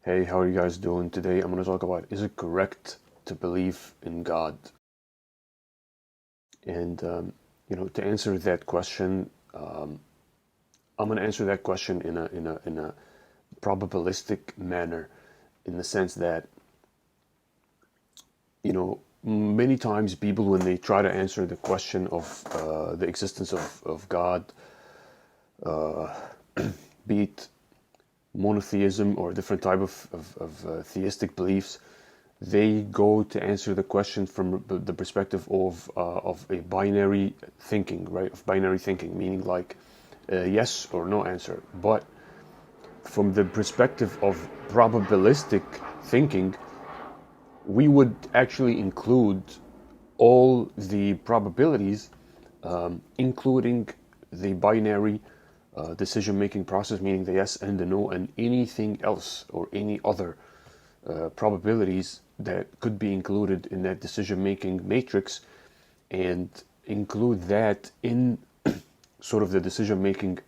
Hey, how are you guys doing today? I'm going to talk about, is it correct to believe in God? And to answer that question, I'm going to answer that question in a probabilistic manner, in the sense that many times people, when they try to answer the question of the existence of God, be it monotheism or a different type of theistic beliefs, they go to answer the question from the perspective of a binary thinking, right? Of binary thinking, meaning like yes or no answer. But from the perspective of probabilistic thinking, we would actually include all the probabilities, including the binary decision-making process, meaning the yes and the no, and anything else or any other probabilities that could be included in that decision-making matrix, and include that in sort of the decision-making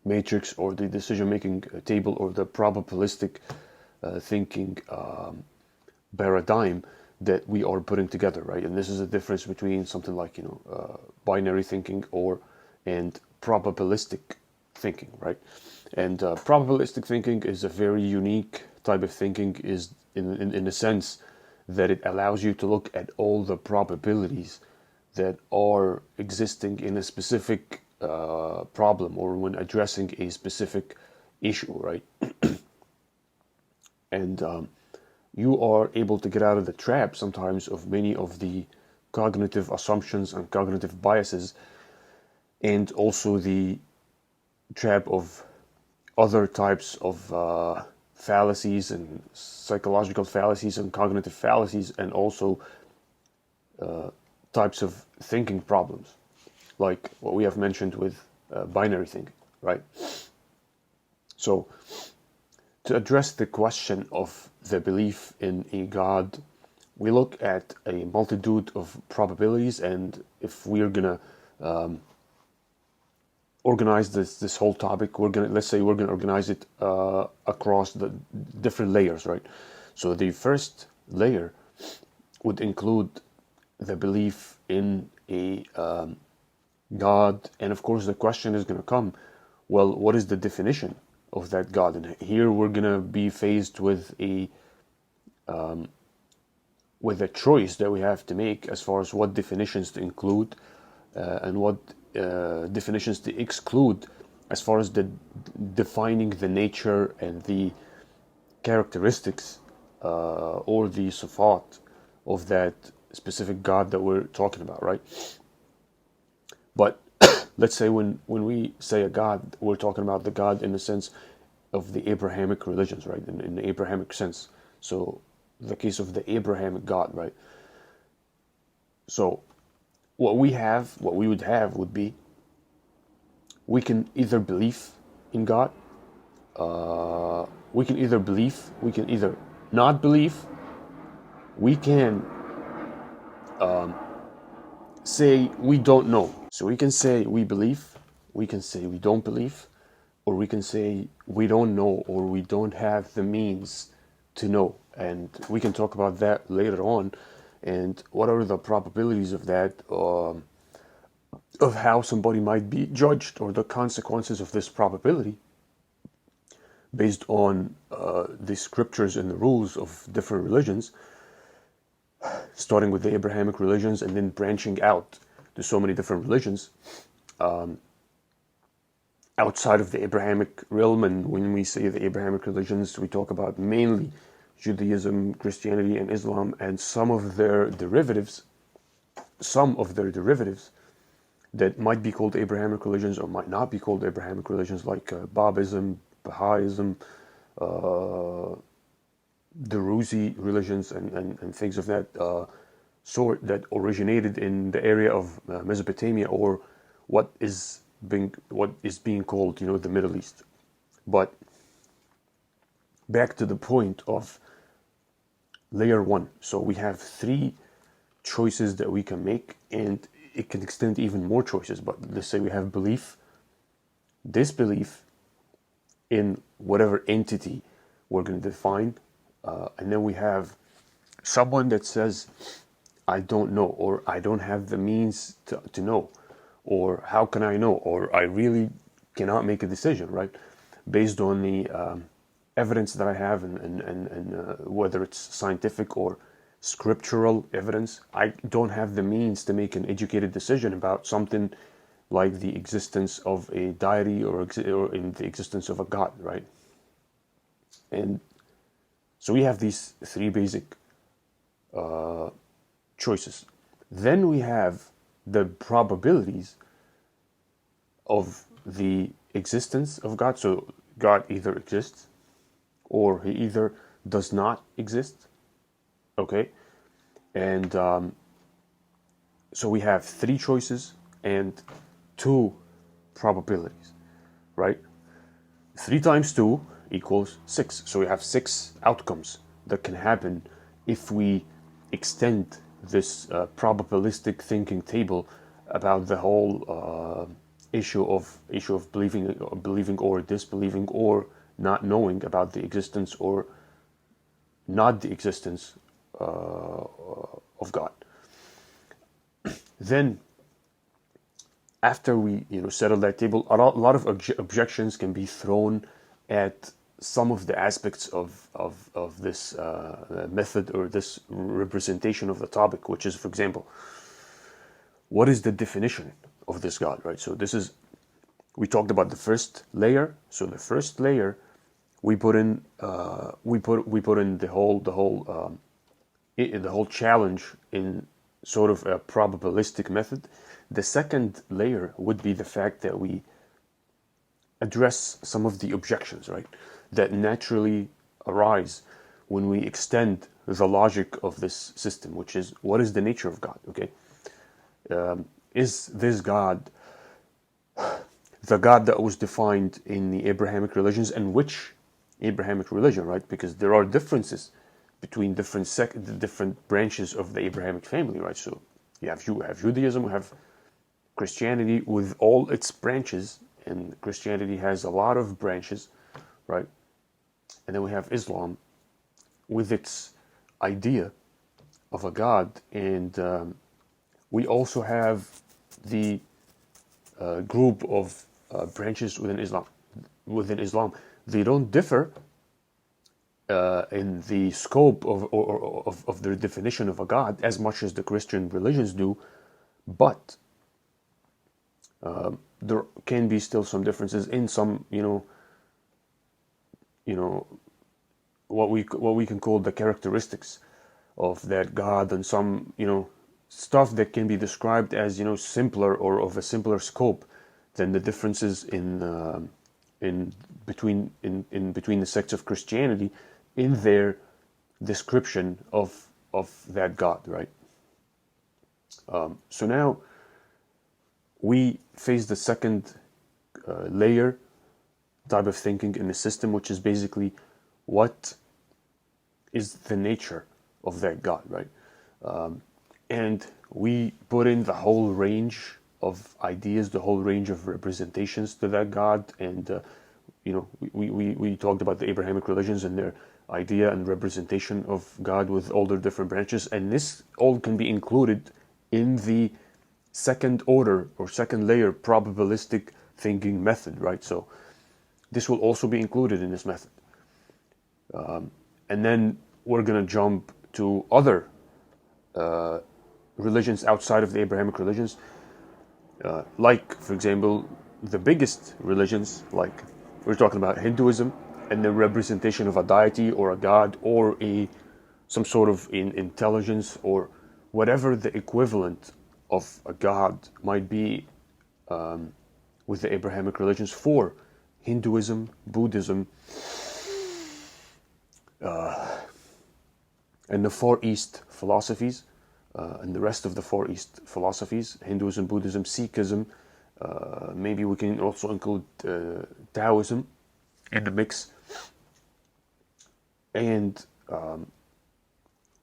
matrix or the decision-making table or the probabilistic thinking paradigm that we are putting together, right? And this is a difference between something like binary thinking and probabilistic thinking, right? And probabilistic thinking is a very unique type of thinking, is in the sense that it allows you to look at all the probabilities that are existing in a specific problem, or when addressing a specific issue, right? And you are able to get out of the trap sometimes of many of the cognitive assumptions and cognitive biases, and also the trap of other types of fallacies and psychological fallacies and cognitive fallacies, and also types of thinking problems, like what we have mentioned with binary thinking, right? So, to address the question of the belief in a God, we look at a multitude of probabilities, and if we're gonna organize this whole topic, let's say we're gonna organize it across the different layers, right? So the first layer would include the belief in a God, and of course the question is gonna come, well, what is the definition of that God? And here we're gonna be faced with a choice that we have to make as far as what definitions to include and what definitions to exclude, as far as defining the nature and the characteristics or the sifat of that specific God that we're talking about, right? But let's say when we say a God, we're talking about the God in the sense of the Abrahamic religions, right? In the Abrahamic sense. So the case of the Abrahamic God, right? So what we would have would be, we can either believe in God, we can either believe, we can either not believe, we can say we don't know. So we can say we believe, we can say we don't believe, or we can say we don't know, or we don't have the means to know. And we can talk about that later on, and what are the probabilities of that, of how somebody might be judged, or the consequences of this probability based on the scriptures and the rules of different religions, starting with the Abrahamic religions and then branching out to so many different religions outside of the Abrahamic realm. And when we say the Abrahamic religions, we talk about mainly Judaism, Christianity, and Islam, and some of their derivatives that might be called Abrahamic religions or might not be called Abrahamic religions, like Babism, Baha'ism, Druzi religions, and things of that sort, that originated in the area of Mesopotamia, or what is being called, the Middle East. But back to the point of layer one. So we have three choices that we can make, and it can extend even more choices. But let's say we have belief, disbelief in whatever entity we're going to define, and then we have someone that says, I don't know, or I don't have the means to know, or how can I know, or I really cannot make a decision, right? Based on the evidence that I have, and whether it's scientific or scriptural evidence, I don't have the means to make an educated decision about something like the existence of a deity or in the existence of a God, right? And so we have these three basic choices. Then we have the probabilities of the existence of God. So God either exists or he either does not exist. Okay? And so we have three choices and two probabilities, right? 3 times 2 equals 6. So we have 6 outcomes that can happen if we extend this probabilistic thinking table about the whole issue of believing or disbelieving or not knowing about the existence or not the existence of God. Then, after we settle that table, a lot of objections can be thrown at some of the aspects of this method or this representation of the topic, which is, for example, what is the definition of this God, right? So we talked about the first layer. So the first layer, we put in the whole challenge in sort of a probabilistic method. The second layer would be the fact that we address some of the objections, right, that naturally arise when we extend the logic of this system, which is, what is the nature of God, okay? Is this God the God that was defined in the Abrahamic religions, and which Abrahamic religion, right? Because there are differences between different branches of the Abrahamic family, right? So you have Judaism, we have Christianity with all its branches, and Christianity has a lot of branches, right? And then we have Islam with its idea of a God, and we also have the group of branches within Islam. They don't differ in the scope of their definition of a God as much as the Christian religions do, but there can be still some differences in some, what we can call the characteristics of that God, and some, stuff that can be described as, simpler or of a simpler scope than the differences in between the sects of Christianity in their description of that God, right? So now we face the second layer type of thinking in the system, which is basically, what is the nature of that God, right? And we put in the whole range of ideas, the whole range of representations to that God, and we talked about the Abrahamic religions and their idea and representation of God with all their different branches, and this all can be included in the second order or second layer probabilistic thinking method, right? So this will also be included in this method. And then we're going to jump to other religions outside of the Abrahamic religions, like, for example, the biggest religions, like we're talking about Hinduism and the representation of a deity or a god or some sort of intelligence or whatever the equivalent of a god might be with the Abrahamic religions for Hinduism, Buddhism, and the Far East philosophies, and the rest of the Far East philosophies, Hinduism, Buddhism, Sikhism, maybe we can also include Taoism in the mix, and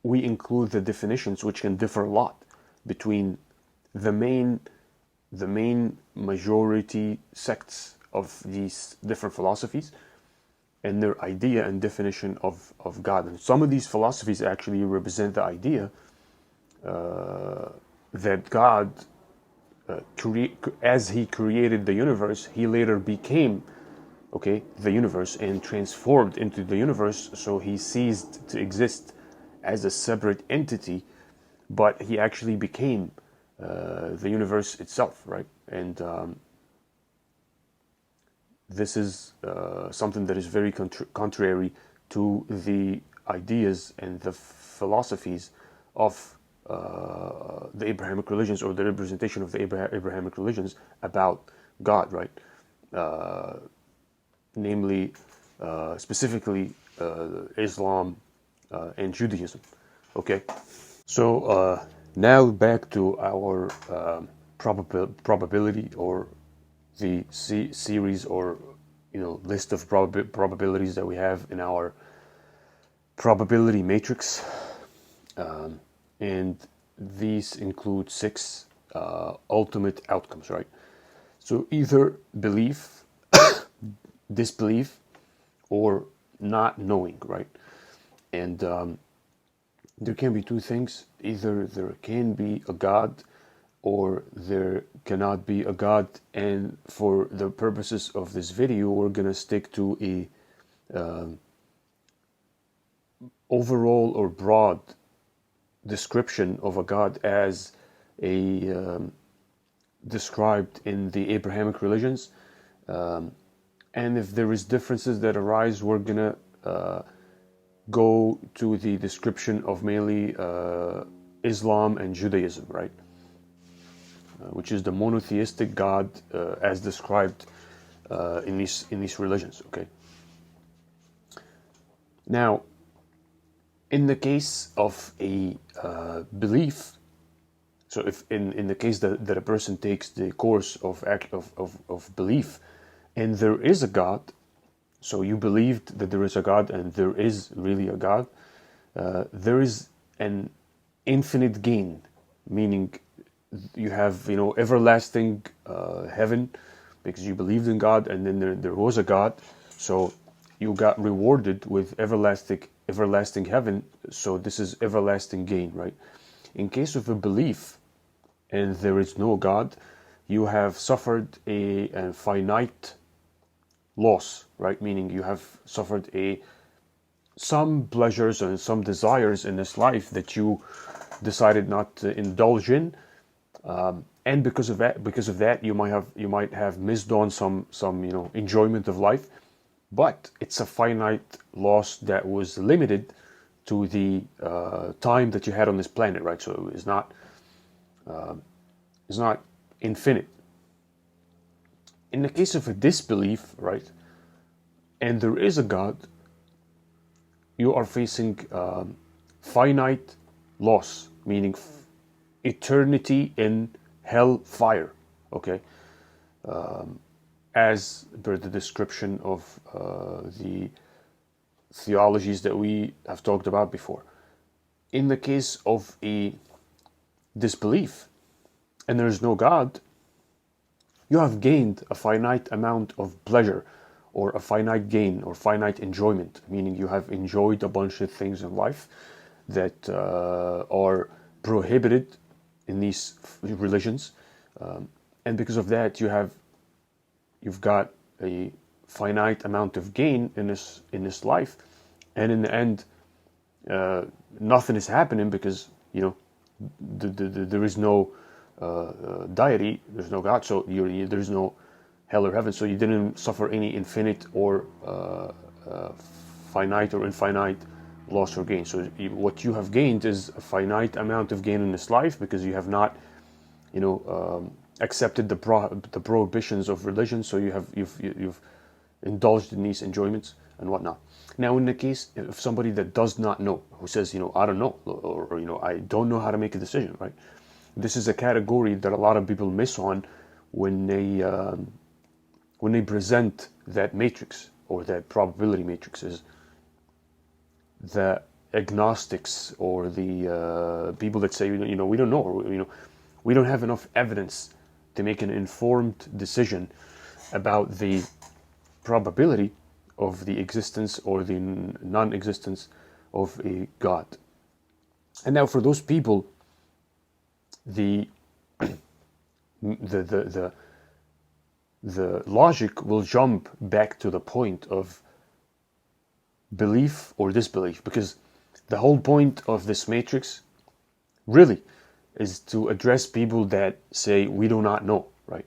we include the definitions, which can differ a lot between the main majority sects of these different philosophies, and their idea and definition of God. And some of these philosophies actually represent the idea that God, as he created the universe, he later became, okay, the universe and transformed into the universe, so he ceased to exist as a separate entity, but he actually became the universe itself, right? And this is something that is very contrary to the ideas and the philosophies of the Abrahamic religions, or the representation of the Abrahamic religions about God, right? Namely, specifically Islam and Judaism. Okay, so now back to our probability, or the series, or list of probabilities that we have in our probability matrix, and these include 6 ultimate outcomes, right? So either belief, disbelief, or not knowing, right? And there can be 2 things: either there can be a God, or there cannot be a God. And for the purposes of this video, we're gonna stick to a overall or broad description of a God as a described in the Abrahamic religions. And if there is differences that arise, we're gonna go to the description of mainly Islam and Judaism, right? Which is the monotheistic God as described in these religions. Okay. Now, in the case of a belief, so if in the case that a person takes the course of belief, and there is a God, so you believed that there is a God and there is really a God, there is an infinite gain, meaning you have everlasting heaven, because you believed in God, and then there was a God, so you got rewarded with everlasting heaven. So this is everlasting gain, right? In case of a belief and there is no God, you have suffered a finite loss, right? Meaning you have suffered some pleasures and some desires in this life that you decided not to indulge in, and because of that, you might have missed on some enjoyment of life. But it's a finite loss that was limited to the time that you had on this planet, right? So it's not infinite. In the case of a disbelief, right, and there is a God, you are facing finite loss, meaning eternity in hell fire, okay? As per the description of the theologies that we have talked about before. In the case of a disbelief and there is no God, you have gained a finite amount of pleasure, or a finite gain, or finite enjoyment, meaning you have enjoyed a bunch of things in life that are prohibited in these religions, and because of that you've got a finite amount of gain in this life, and in the end nothing is happening, because there is no deity, there's no God, so there's no hell or heaven, so you didn't suffer any infinite or finite or infinite loss or gain. So what you have gained is a finite amount of gain in this life, because you have not accepted the prohibitions of religion, so you've indulged in these enjoyments and whatnot. Now, in the case of somebody that does not know, who says, I don't know, or I don't know how to make a decision, right? This is a category that a lot of people miss on when they present that matrix, or that probability matrix. Is the agnostics, or the people that say, we don't know, or, we don't have enough evidence to make an informed decision about the probability of the existence or the non-existence of a God. And now for those people, the logic will jump back to the point of belief or disbelief, because the whole point of this matrix really is to address people that say we do not know, right?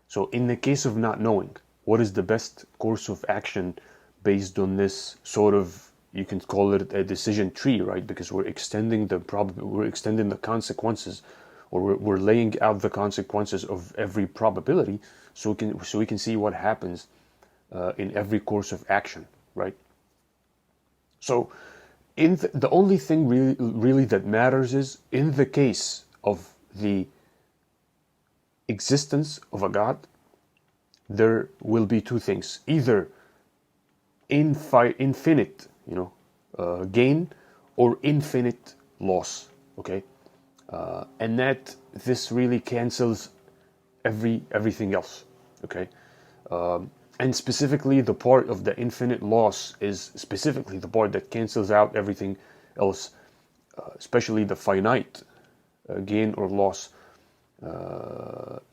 So in the case of not knowing, what is the best course of action based on this sort of, you can call it a decision tree, right? Because we're extending the consequences, or we're laying out the consequences of every probability, so we can see what happens in every course of action, right? So the only thing really that matters is, in the case of the existence of a God, there will be two things: either infinite, gain, or infinite loss. Okay, and that this really cancels everything else. Okay, and specifically the part of the infinite loss is specifically the part that cancels out everything else, especially the finite gain or loss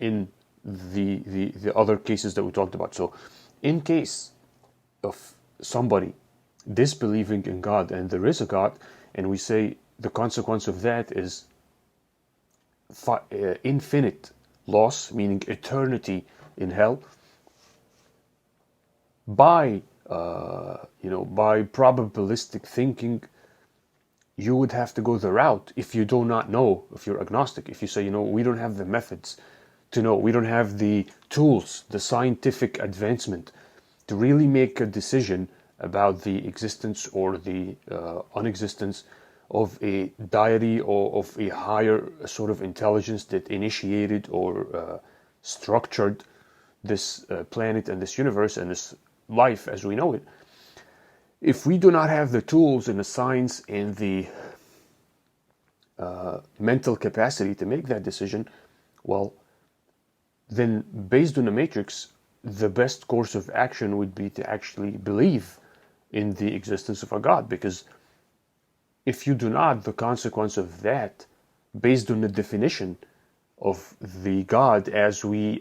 in the other cases that we talked about. So in case of somebody disbelieving in God and there is a God, and we say the consequence of that is infinite loss, meaning eternity in hell, by probabilistic thinking, you would have to go the route, if you do not know, if you're agnostic, if you say, we don't have the methods to know, we don't have the tools, the scientific advancement to really make a decision about the existence or the unexistence of a deity or of a higher sort of intelligence that initiated or structured this planet and this universe and this life as we know it. If we do not have the tools and the science and the mental capacity to make that decision, well, then based on the matrix, the best course of action would be to actually believe in the existence of a God. Because if you do not, the consequence of that, based on the definition of the God as we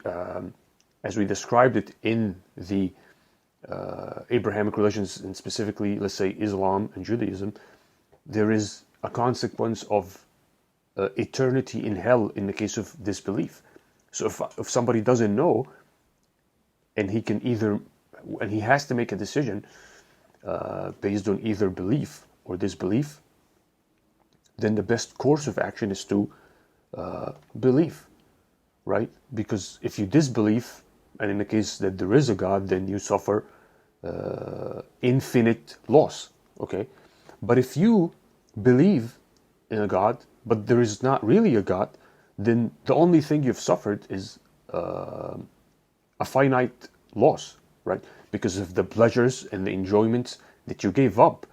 described it in the Abrahamic religions, and specifically, let's say, Islam and Judaism, there is a consequence of eternity in hell in the case of disbelief. So if somebody doesn't know, and he has to make a decision based on either belief or disbelief, then the best course of action is to believe, right? Because if you disbelieve, and in the case that there is a God, then you suffer infinite loss, okay? But if you believe in a God, but there is not really a God, then the only thing you've suffered is a finite loss, right? Because of the pleasures and the enjoyments that you gave up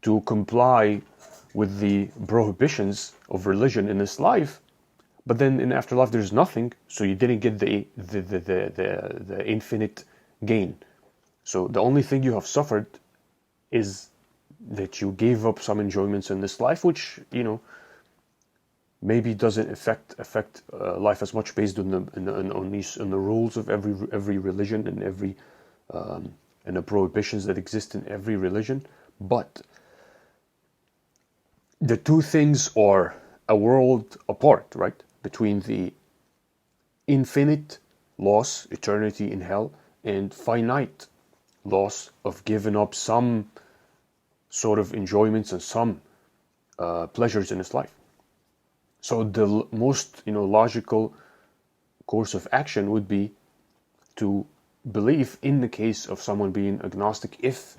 to comply with the prohibitions of religion in this life, but then in afterlife there's nothing, so you didn't get the infinite gain. So the only thing you have suffered is that you gave up some enjoyments in this life, which maybe doesn't affect life as much, based on the rules of every religion and and the prohibitions that exist in every religion. But the two things are a world apart, right? Between the infinite loss, eternity in hell, and finite loss of giving up some sort of enjoyments and some pleasures in this life. So the most logical course of action would be to believe in the case of someone being agnostic, if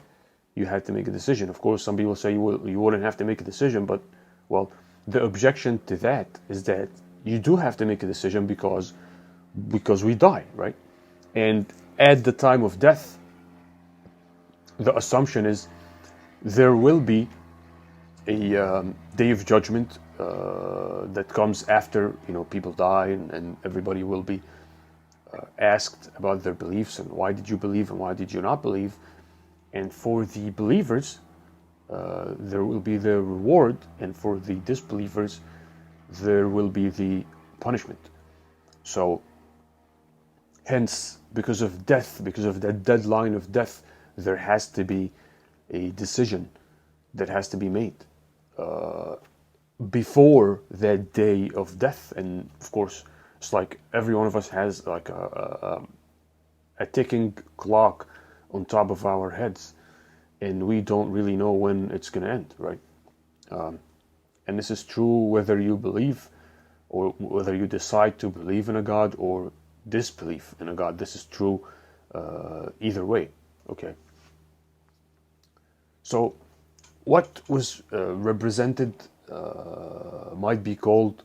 you had to make a decision. Of course, some people say you wouldn't have to make a decision, but well, the objection to that is that you do have to make a decision because we die, right? And at the time of death, the assumption is there will be a day of judgment that comes after people die, and everybody will be asked about their beliefs and why did you believe and why did you not believe. And for the believers, there will be the reward, and for the disbelievers, there will be the punishment. So, hence, because of death, because of that deadline of death, there has to be a decision that has to be made before that day of death. And of course, it's like every one of us has like a ticking clock on top of our heads, and we don't really know when it's going to end, right? And this is true whether you believe or whether you decide to believe in a God or disbelieve in a God. This is true either way, okay? So what was represented might be called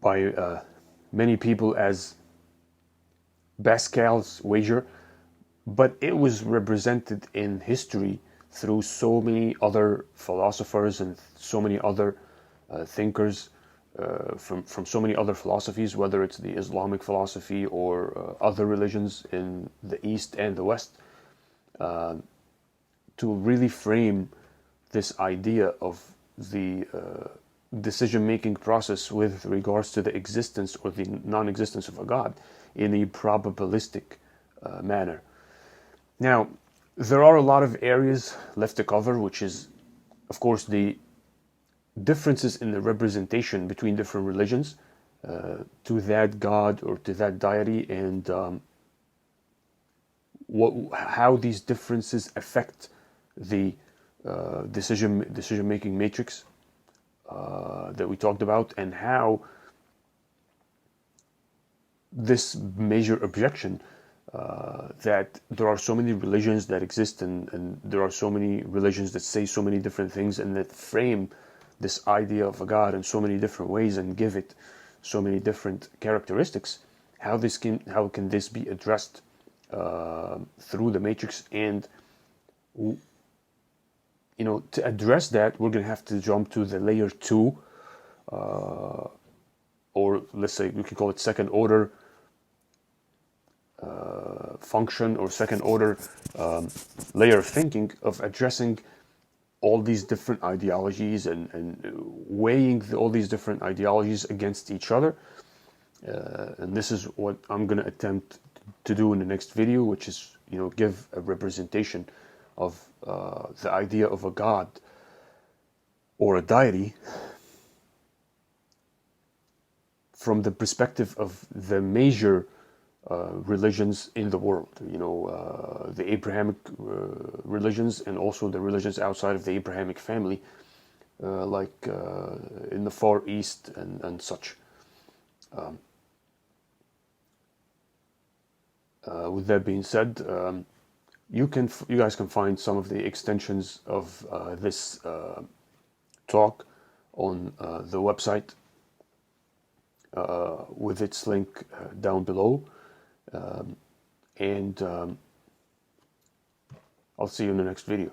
by many people as Pascal's wager, but it was represented in history through so many other philosophers and so many other thinkers from so many other philosophies, whether it's the Islamic philosophy or other religions in the East and the West, to really frame this idea of the decision-making process with regards to the existence or the non-existence of a God in a probabilistic manner. Now, there are a lot of areas left to cover, which is, of course, the differences in the representation between different religions to that God or to that deity, and how these differences affect the decision-making matrix that we talked about, and how this major objection that there are so many religions that exist, and there are so many religions that say so many different things and that frame this idea of a God in so many different ways and give it so many different characteristics, how can this be addressed through the matrix? And to address that, we're going to have to jump to the layer 2, or let's say we can call it second order function, or second order layer of thinking, of addressing all these different ideologies and weighing all these different ideologies against each other. And this is what I'm going to attempt to do in the next video, which is, give a representation of the idea of a God or a deity from the perspective of the major religions in the world, the Abrahamic religions, and also the religions outside of the Abrahamic family, like in the Far East and such. With that being said, you guys can find some of the extensions of this talk on the website with its link down below. And I'll see you in the next video.